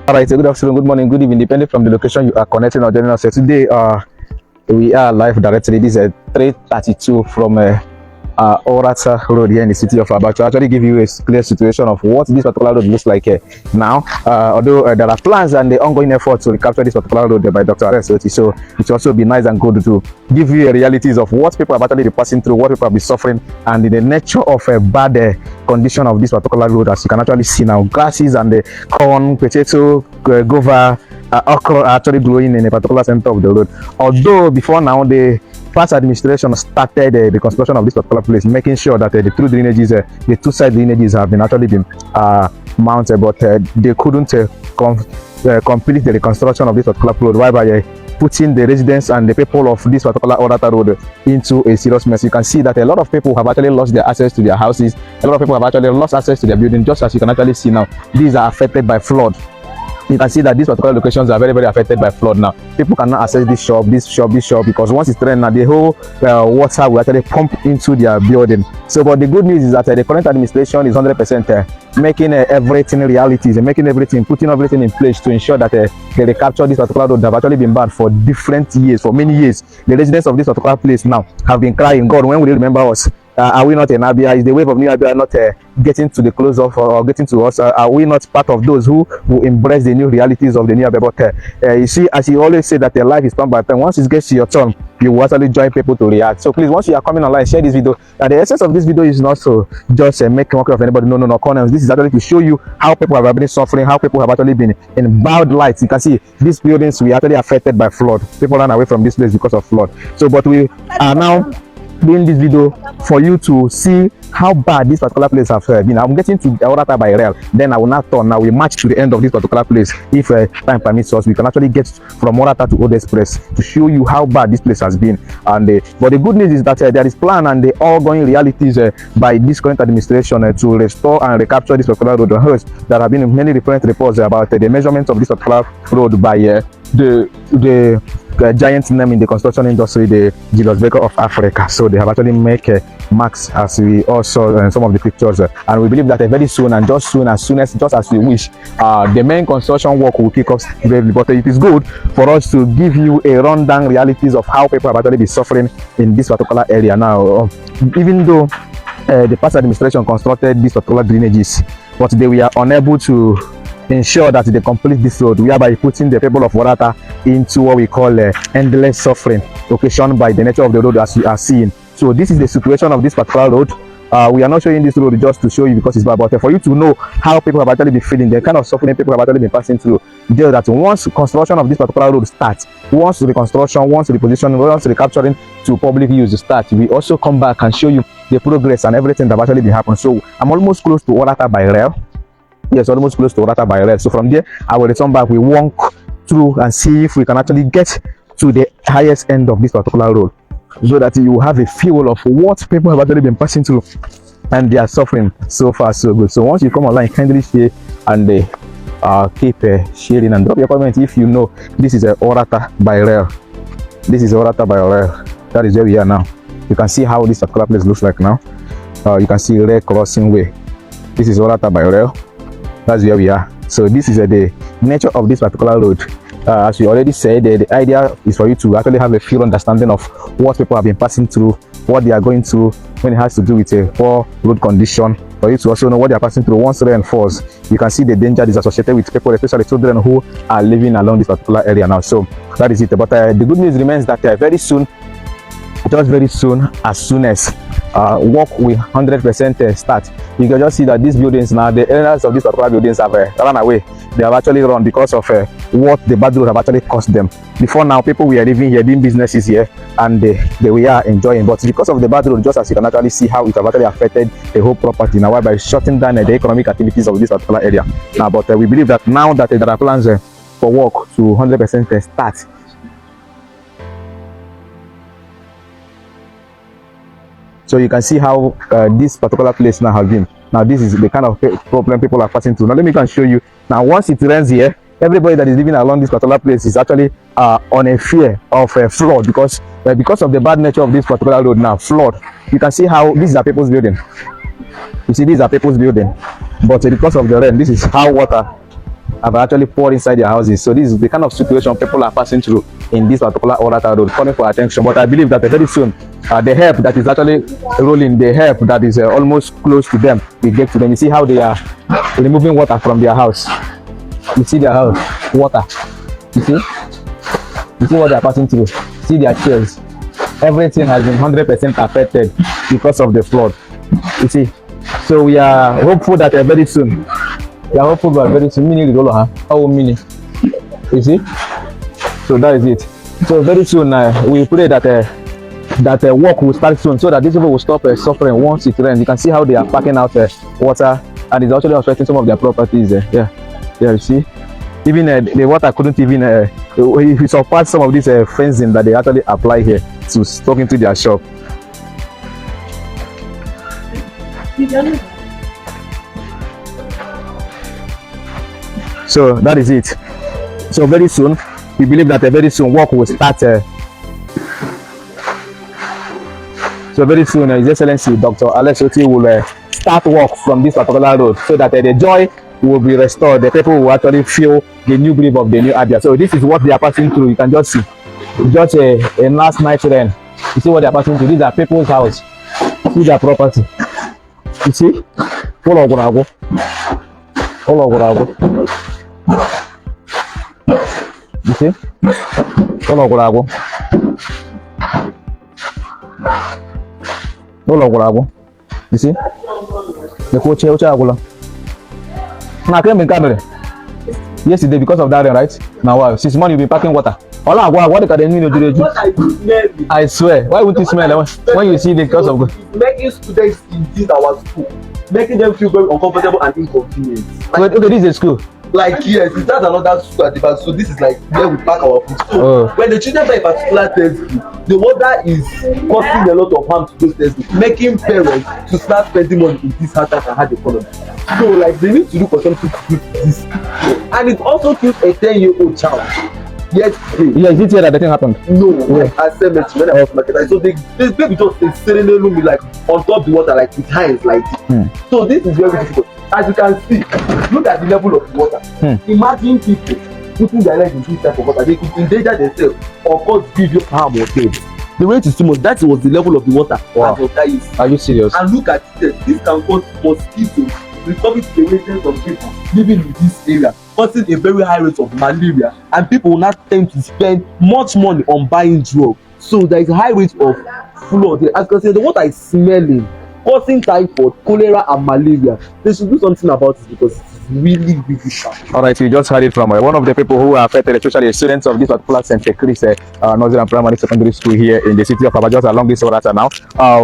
All right, so good afternoon, good morning, good evening, depending from the location you are connecting or joining us. So today, we are live directly. This is 3:32 from Uratta Road here in the city of Abia to actually give you a clear situation of what this particular road looks like now. Although there are plans and the ongoing efforts to recapture this particular road by Dr. Arensoti, so it will also be nice and good to give you a realities of what people have actually been passing through, what people have been suffering, and the nature of a bad condition of this particular road. As you can actually see now, grasses and the corn, potato, guava, okra are actually growing in a particular center of the road. Although before now, the past administration started the construction of this particular place, making sure that the two drainages, the two side drainages have been actually been mounted, but they couldn't complete the reconstruction of this particular road, whereby putting the residents and the people of this particular Uratta road into a serious mess. You can see that a lot of people have actually lost their access to their houses. A lot of people have actually lost access to their building, just as you can actually see now. These are affected by flood. You can see that these particular locations are very, very affected by flood now. People cannot access this shop, because once it's rained now, the whole water will actually pump into their building. So, but the good news is that the current administration is 100% making everything realities and putting everything in place to ensure that they recapture this particular road that have actually been bad for different years, for many years. The residents of this particular place now have been crying, God, when will you remember us? Are we not in Abia? Is the wave of new Abia not getting to the close of or getting to us? Are we not part of those who will embrace the new realities of the new Abia? But you see, as you always say, that their life is turn by turn. Once it gets to your turn, you will actually join people to react. So please, once you are coming online, share this video. The essence of this video is not to just make mockery of anybody. No corners. This is actually to show you how people have been suffering, how people have actually been in bad light. You can see these buildings were actually affected by flood. People ran away from this place because of flood. So, but we are now doing this video for you to see how bad this particular place has been. I'm getting to Uratta by rail, then I will not turn. Now we march to the end of this particular place. If time permits us, we can actually get from Uratta to Old Express to show you how bad this place has been. And but the good news is that there is plan and the ongoing realities by this current administration to restore and recapture this particular road. There have been many different reports about the measurement of this particular road by the giant name in the construction industry, the Julius Berger of Africa. So they have actually make marks, as we all saw in some of the pictures, and we believe that very soon and just as we wish, the main construction work will kick off bravely. But it is good for us to give you a rundown realities of how people have actually been suffering in this particular area now. Even though the past administration constructed these particular drainages, but they were unable to ensure that they complete this road, whereby putting the people of Uratta into what we call endless suffering occasioned by the nature of the road, as you are seeing. So this is the situation of this particular road. We are not showing this road just to show you because it's bad, but for you to know how people have actually been feeling, the kind of suffering people have actually been passing through. There, that once construction of this particular road starts, once reconstruction, once repositioning, once recapturing to public use starts, we also come back and show you the progress and everything that have actually been happening. So I'm almost close to Uratta by rail. Yes, almost close to Uratta by rail. So from there, I will return back. We walk through and see if we can actually get to the highest end of this particular road, so that you have a feel of what people have actually been passing through and they are suffering. So far, so good. So once you come online, kindly share and keep sharing and drop your comment if you know this is Uratta by rail. This is Uratta by rail. That is where we are now. You can see how this particular place looks like now. You can see rail crossing way. This is Uratta by rail. That's where we are. So this is the nature of this particular road. As we already said, the idea is for you to actually have a full understanding of what people have been passing through, what they are going through when it has to do with a poor road condition. For you to also know what they are passing through once rain falls. You can see the danger that is associated with people, especially children who are living along this particular area now. So that is it. But the good news remains that very soon, just very soon, as soon as work will 100% start, you can just see that these buildings now, the owners of these particular buildings have run away. They have actually run because of what the bad road have actually cost them. Before now, people were living here, doing businesses here, and they were enjoying. But because of the bad road, just as you can actually see how it have actually affected the whole property now, by shutting down the economic activities of this particular area. Now, but we believe that now that there are plans for work to 100% start. So you can see how this particular place now has been. Now this is the kind of problem people are passing through. Now let me show you. Now once it rains here, everybody that is living along this particular place is actually on a fear of flood, because of the bad nature of this particular road now, flood. You can see how this is a people's building. You see, these are people's building, but because of the rain, this is how water have actually poured inside their houses. So this is the kind of situation people are passing through in this particular Uratta road, calling for attention. But I believe that very soon, the help that is actually rolling, the help that is almost close to them, will get to them. You see how they are removing water from their house. You see their house, water. You see what they are passing through. See their chairs. Everything has been 100% affected because of the flood. You see. So we are hopeful that very soon. We are hopeful that very soon. Mini. You see. So that is it. So very soon we pray that work will start soon, so that these people will stop suffering once it rains. You can see how they are packing out water, and it's actually affecting some of their properties. Yeah, you see. Even the water couldn't even it surpassed some of this fencing that they actually apply here to stock into their shop. So that is it. So very soon, we believe that very soon work will start. So very soon, His Excellency Dr. Alex Oti will start work from this particular road, so that the joy will be restored. The people will actually feel the new breath of the new Abia. So this is what they are passing through. You can just see, just a last night rain. You see what they are passing through. These are people's house. See their property. You see, all of Uratta. You see, all of Uratta. You see, the coach now I came in camera yesterday because of that rain, right? Now wow, since morning you've been packing water. I swear, why wouldn't you smell when you see the cause of making students in this our school, making them feel very uncomfortable and inconvenient. Like, okay, this is a school. Like yes, that's another school at the back. So this is like where we pack our food. So when the children buy a particular textbook, the water is causing a lot of harm to those textbooks, making parents to start spending money in this hard time and hard economy. So like they need to look for something to fix this. And it also kills a 10-year-old child. Yes, yeah, is it here that the thing happened? No, I said it when I was market. So they baby just sitting me like on top of the water, like with hands like this. So this is very difficult. As you can see, look at the level of the water. Imagine people putting their legs in this type of water. They could endanger themselves or cause grievous harm or death. The rate is too much. That was the level of the water. Wow. Are you serious? And look at this. This can cause mosquitoes, recovery to the residents of people living in this area, causing a very high rate of malaria, and people will not tend to spend much money on buying drugs. So there is a high rate of flood. As you can see, the water is smelling, causing typhoid, cholera, and malaria. They should do something about it because it's really bad. All right, you just heard it from one of the people who are affected, especially students of this particular St. Chris Nursery and Primary Secondary School here in the city of Abia, just along this Uratta now.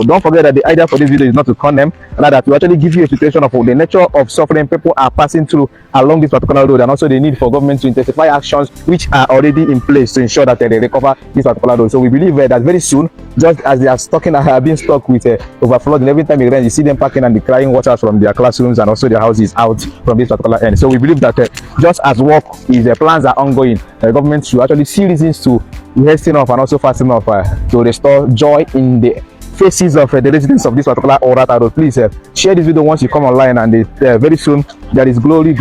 Don't forget that the idea for this video is not to condemn, rather to actually give you a situation of the nature of suffering people are passing through along this particular road, and also the need for government to intensify actions which are already in place to ensure that they recover this particular road. So we believe that very soon, just as they are have been stuck with overflowing, every time it rains, you see them packing and crying water from their classrooms and also their houses out from this particular end. So we believe that just as work is, plans are ongoing, the government should actually see reasons to hasten off and also fasten off to restore joy in the faces of the residents of this particular Uratta road. Please share this video once you come online, and very soon there is glory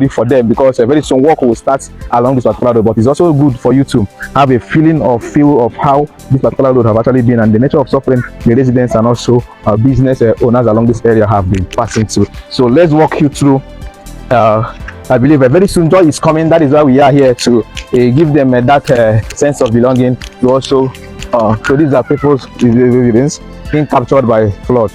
for them, because very soon work will start along this particular road. But it's also good for you to have a feel of how this particular road have actually been and the nature of suffering the residents and also business owners along this area have been passing through. So let's walk you through. I believe very soon joy is coming. That is why we are here to give them that sense of belonging. To also so these are people's evidence being captured by flood.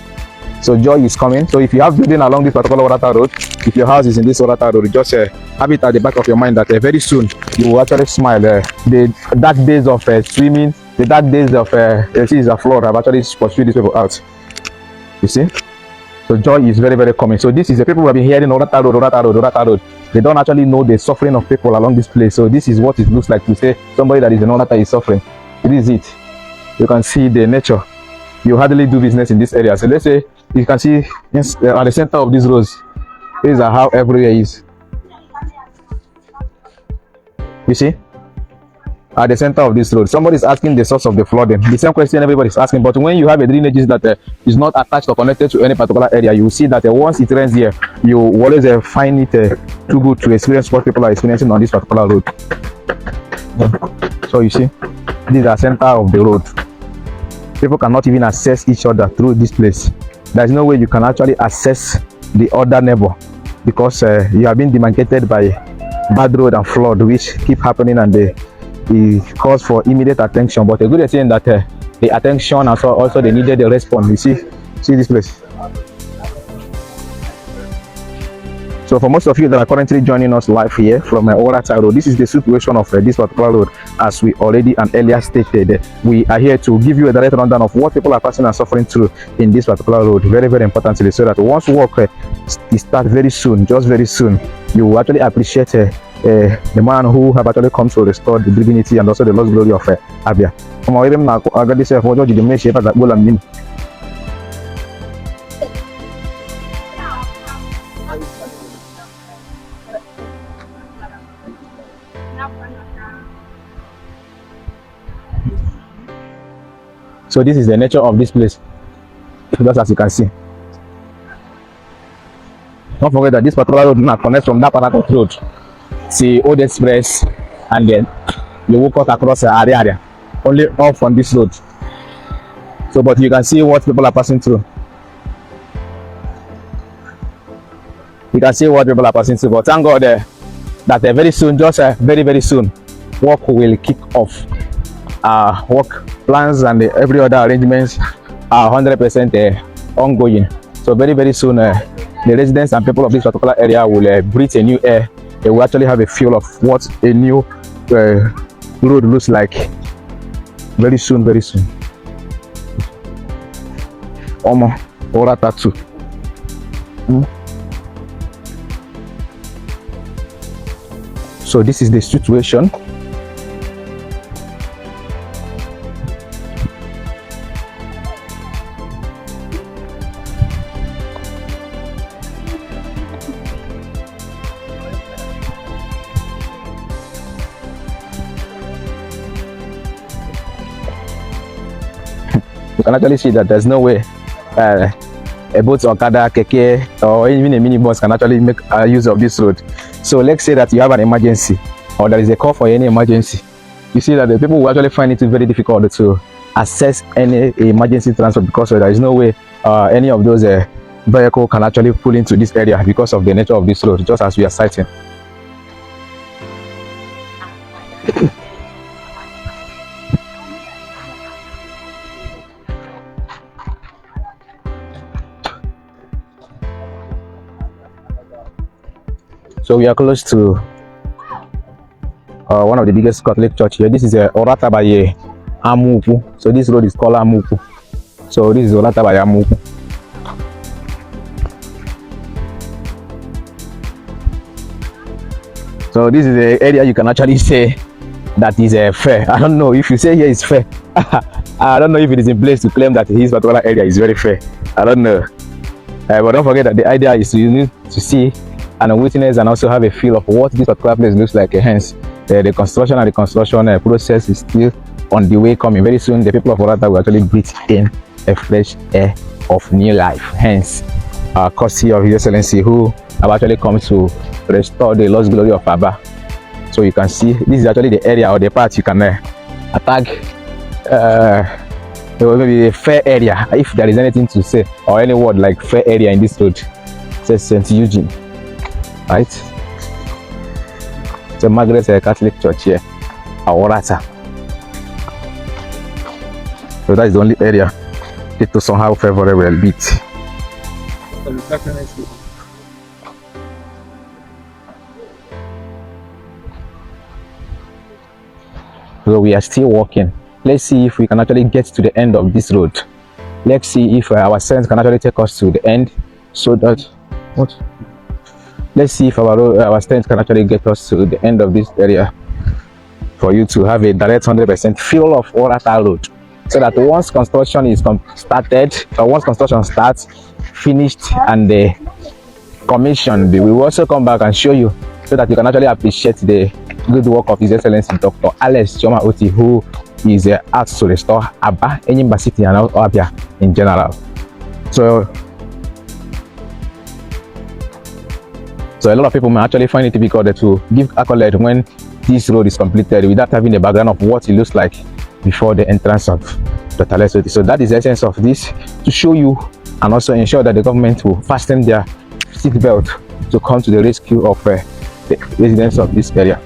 So joy is coming. So if you have building along this particular Uratta road, if your house is in this Uratta road, just have it at the back of your mind that very soon you will actually smile. The dark days of swimming, the dark days of a flood have actually pursued these people out. You see? So joy is very coming. So this is the people who have been hearing Uratta road. They don't actually know the suffering of people along this place. So this is what it looks like to say somebody that is in Uratta is suffering. It is it. You can see the nature. You hardly do business in this area. So let's say you can see at the center of these roads, these are how everywhere is. You see? at the center of this road. Somebody is asking the source of the flooding. The same question everybody is asking. But when you have a drainage that is not attached or connected to any particular area, you will see that once it rains here, you always find it too good to experience what people are experiencing on this particular road. So you see, this is the center of the road. People cannot even access each other through this place. There is no way you can actually access the other neighbor because you have been demarcated by bad road and flood which keep happening, and it calls for immediate attention. But a good thing that the attention and also they needed the response. You see this place. So for most of you that are currently joining us live here from Uratta Road, this is the situation of this particular road. As we already and earlier stated, we are here to give you a direct rundown of what people are passing and suffering through in this particular road. Very, very importantly, so that once work starts very soon, just very soon, you will actually appreciate the man who have actually come to restore the dignity and also the lost glory of Abia. So this is the nature of this place, just as you can see. Don't forget that this particular road now connects from that part of the road to Old Express, and then you walk out across the area, only off on this road. So, but you can see what people are passing through. You can see what people are passing through. But thank God that very soon, just very, very soon, work will kick off. Work plans and every other arrangements are 100% ongoing. So very, very soon, the residents and people of this particular area will breathe a new air. They will actually have a feel of what a new road looks like. Very soon, very soon. Uratta too. So this is the situation. You can actually see that there's no way a boat, Okada, keke, or even a minibus can actually make use of this road. So let's say that you have an emergency or there is a call for any emergency. You see that the people will actually find it very difficult to access any emergency transport because there is no way any of those vehicles can actually pull into this area because of the nature of this road, just as we are citing. So we are close to one of the biggest Catholic church here. This is Uratta by Amupu. So this road is called Amupu. So this is Uratta by Amupu. So this is the area you can actually say that is fair. I don't know if you say here is fair. I don't know if it is in place to claim that his particular area is very fair. I don't know. But don't forget that the idea is you need to see and witness and also have a feel of what this particular place looks like. Hence, the construction and the construction process is still on the way coming. Very soon, the people of Uratta will actually breathe in a fresh air of new life. Hence, courtesy of His Excellency, who have actually come to restore the lost glory of Abia. So you can see this is actually the area or the part you can attack. Maybe a fair area, if there is anything to say or any word like fair area in this road. It says St. Eugene. Right? It's a Margaret Catholic church here, Uratta. So that is the only area it to somehow favor well bit. So we are still walking. Let's see if we can actually get to the end of this road. Let's see if our sense can actually take us to the end, so that let's see if our strength can actually get us to the end of this area for you to have a direct 100% feel of Uratta Road, so that once construction is started, or once construction starts, finished, and commissioned, we will also come back and show you, so that you can actually appreciate the good work of His Excellency Dr. Alex Choma Oti, who is out to restore Aba, Enyimba City, and Abia in general. So a lot of people may actually find it difficult to give accolade when this road is completed without having a background of what it looks like before the entrance of Dr. Alex Oti. So that is the essence of this, to show you and also ensure that the government will fasten their seat belt to come to the rescue of the residents of this area.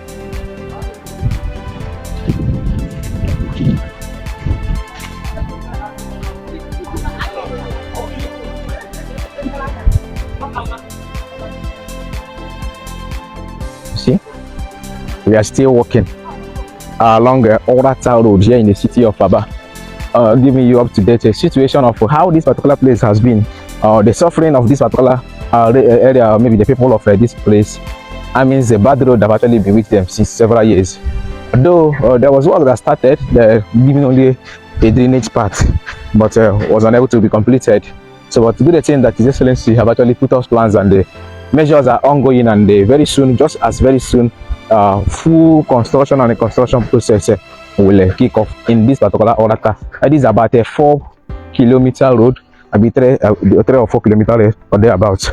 See, we are still walking along Uratta Road here in the city of Abia, giving you up to date a situation of how this particular place has been, the suffering of this particular area, or maybe the people of this place. I mean, the bad road have actually been with them since several years. Though there was work that started, giving only a drainage part, but was unable to be completed. So, but good thing that His Excellency have actually put us plans, and the measures are ongoing, and very soon, just as very soon, full construction and the construction process will kick off in this particular Uratta. It is about a 4-kilometer road, maybe 3 or 4 kilometers or thereabouts.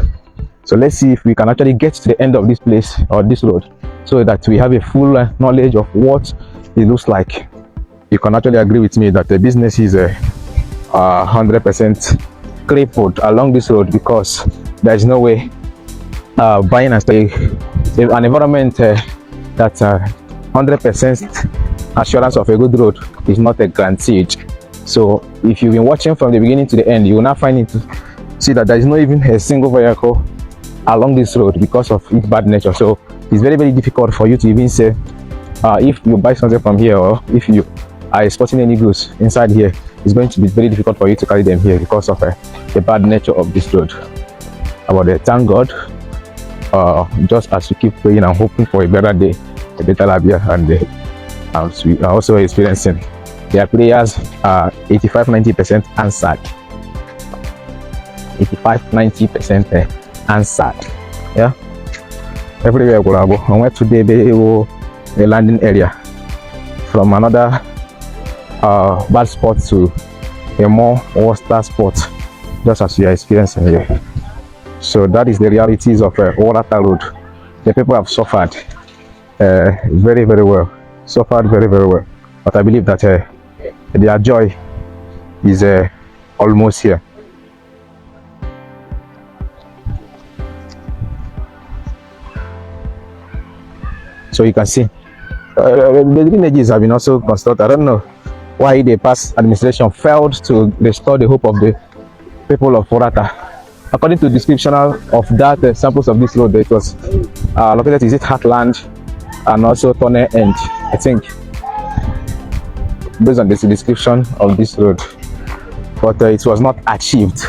So let's see if we can actually get to the end of this place or this road, so that we have a full knowledge of what it looks like. You can actually agree with me that the business is 100% crippled along this road, because there is no way buying and selling an environment that 100% assurance of a good road is not a guaranteed. So if you've been watching from the beginning to the end, you will not find it to see that there is not even a single vehicle along this road because of its bad nature. So it's very, very difficult for you to even say if you buy something from here, or if you are exporting any goods inside here, it's going to be very difficult for you to carry them here because of the bad nature of this road. But thank God, just as we keep praying and hoping for a better day, a better Abia, and we are also experiencing, their prayers are 85-90% answered. 85-90% answered. Yeah, everywhere we go. I went today a landing area from another bad spot to a more worse spot, just as we are experiencing here. So that is the realities of Uratta Road. The people have suffered very, very well. Suffered very, very well. But I believe that their joy is almost here. So you can see the drainages have been also constructed. I don't know why the past administration failed to restore the hope of the people of Uratta. According to the description of that samples of this road, it was located is it Heartland and also Tunnel End, I think, based on the description of this road. But it was not achieved.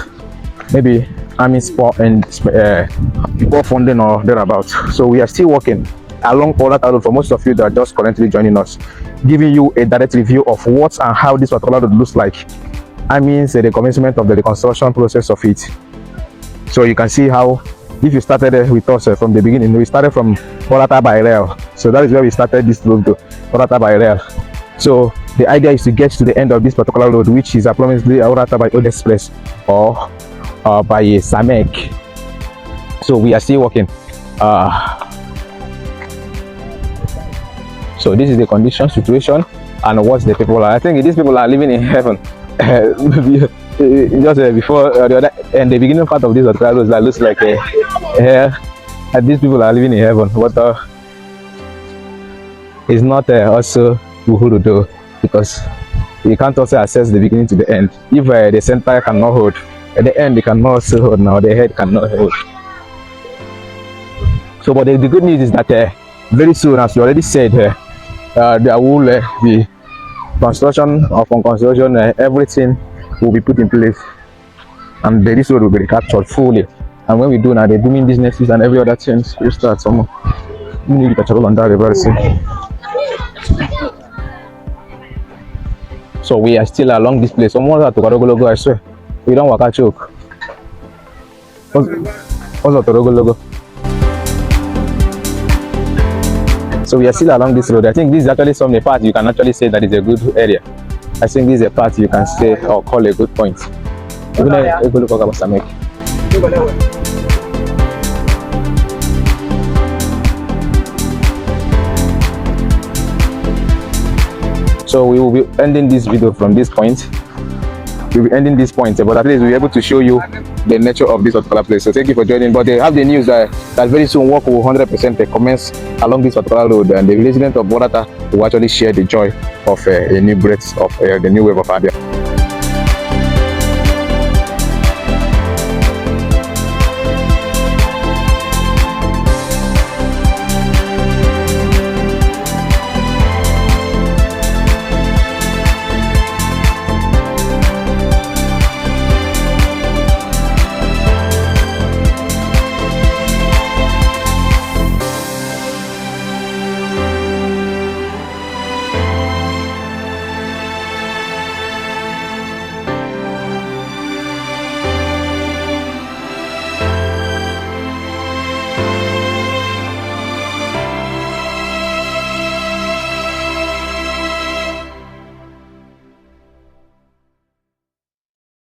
Maybe Army Sport and poor funding or thereabouts. So we are still working along Uratta Road. For most of you that are just currently joining us, giving you a direct review of what and how this particular road looks like. I mean, the commencement of the reconstruction process of it. So you can see how, if you started with us from the beginning, we started from Uratta by rail. So that is where we started this road to Uratta by rail. So the idea is to get to the end of this particular road, which is approximately Uratta by Old Express or by Samek. So we are still working. So this is the condition, situation, and what the people are. I think these people are living in heaven. Just before the other and the beginning part of this road that looks like these people are living in heaven. But it's not also Uhurudo, because you can't also assess the beginning to the end. If the center cannot hold, at the end they cannot also hold. Now the head cannot hold. So, but the good news is that very soon, as you already said, there will be construction upon construction. Everything will be put in place, and this road will be recaptured fully. And when we do now, the booming businesses and every other thing will start. Some we need to catch up on that very soon. So we are still along this place. Someone had to go. I swear, we don't walk a choke. What's the logo? So we are still along this road. I think this is actually some part you can actually say that is a good area. I think this is a part you can say or call a good point. So we will be ending this video from this point. We'll be ending this point, but at least we'll be able to show you the nature of this particular place. So thank you for joining. But they have the news that very soon work will 100% commence along this particular road, and the resident of Uratta will actually share the joy of a new breath of the new wave of Abia.